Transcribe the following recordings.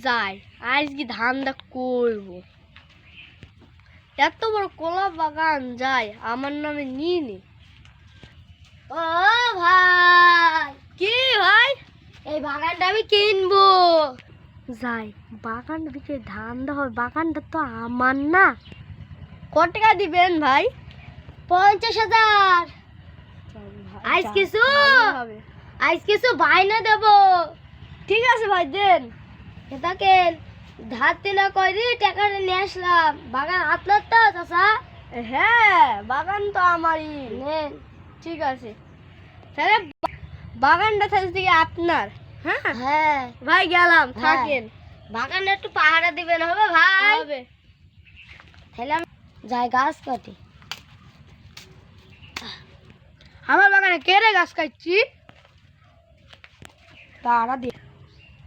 যাই আজকে ধান্দা করব। এত বড় কলা বাগান যাই আমার নামে নিয়ে নি। ও ভাই, কি ভাই? এই বাগানটা আমি কিনবো। যাই বাগান বিকে ধান্দা হবে, বাগানটা তো আমার না। কত টাকা দিবেন ভাই? 50,000। আজ কিছু হবে। আজ কিছু বাইনা দেবো। ঠিক আছে ভাই দেন। এটাকে ধার দিনা করি টাকাটা নিয়ে আসলাম। বাগান আপনার তো চাচা? হ্যাঁ বাগান তো আমারই। নেন। ঠিক আছে তাহলে বাগানটা তাহলে থেকে আপনার। হ্যাঁ হ্যাঁ ভাই গেলাম, হ্যাঁ। থাকেন। বাগানে একটু পাহারা দিবেন, হবে ভাই? হবে। তাহলে আমি যাই গাছ কাটি। আমার বাগানে কেড়ে গাছ কাটছি? তারা দিয়ে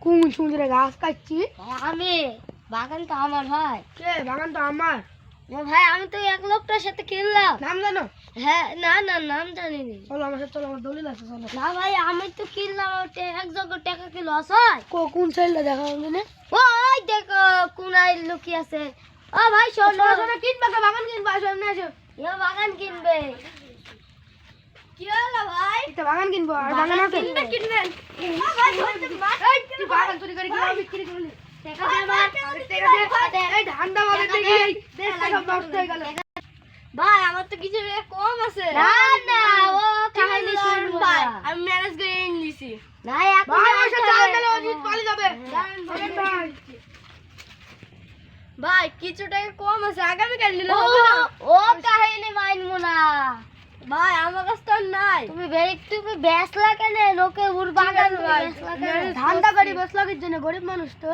কোন সুন্দর গাছ কাটছি? আমি, বাগান তো আমার ভাই। কে বাগান তো আমার। ও ভাই, আমি তো এক লোকটার সাথে কিনলাম। নাম জানো? হ্যাঁ, না না, নাম জানি না। চলো আমার সাথে, চলো আমার দলিল আছে, চলো। না ভাই, আমি তো কিনলাম, এক জায়গা টাকা কি লস হয়? কোন সাইডটা দেখা যাবে? ওই দেখো কোনায় লুকিয়ে আছে। ও ভাই শোনো, কিনবা বাগান কিনবা, আসো এমনি আসো। এ বাগান কিনবে। কি হলো ভাই? এটা বাগান কিনবো আর বাগান বাগান আছে। কিনবে, কিনবেন? ভাই তুই বাগান চুরি করে কিভাবে বিক্রি করলি? টাকা দে আমার। টাকা দে। এই ধান্দা বাজে দেখি এই দেশটা সব নষ্ট হয়ে গেল। ভাই আমার তো কিছু কম আছে। না না, ও কাহিনী শুনবো না। ভাই আমি ম্যানেজ করে নিয়েছি। না, এখন ভাই আসতে ওইসব চাল হবে। দিলে অজিত পালিয়ে যাবে। ভাই কিছু টাকা কম আছে, আগামীকাল নিলে ও হবে না? ও কাহিনী মানবো না। ভাই আমার কাছে তো আর নাই। তুমি তুমি বেচলা কেন? লোকে ওর বাগান ভাই, বেচলা কেন? ধান্দা করি বেচলাকের জন্য, গরিব মানুষ তো।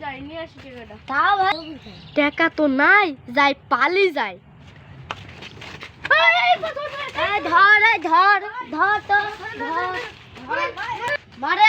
যাই নিয়ে আসি টাকাটা। তাও ভাই, টাকা তো নাই, যাই পালি যাই। এই ধর, এই ধর, ধর তো, ধর। মারে।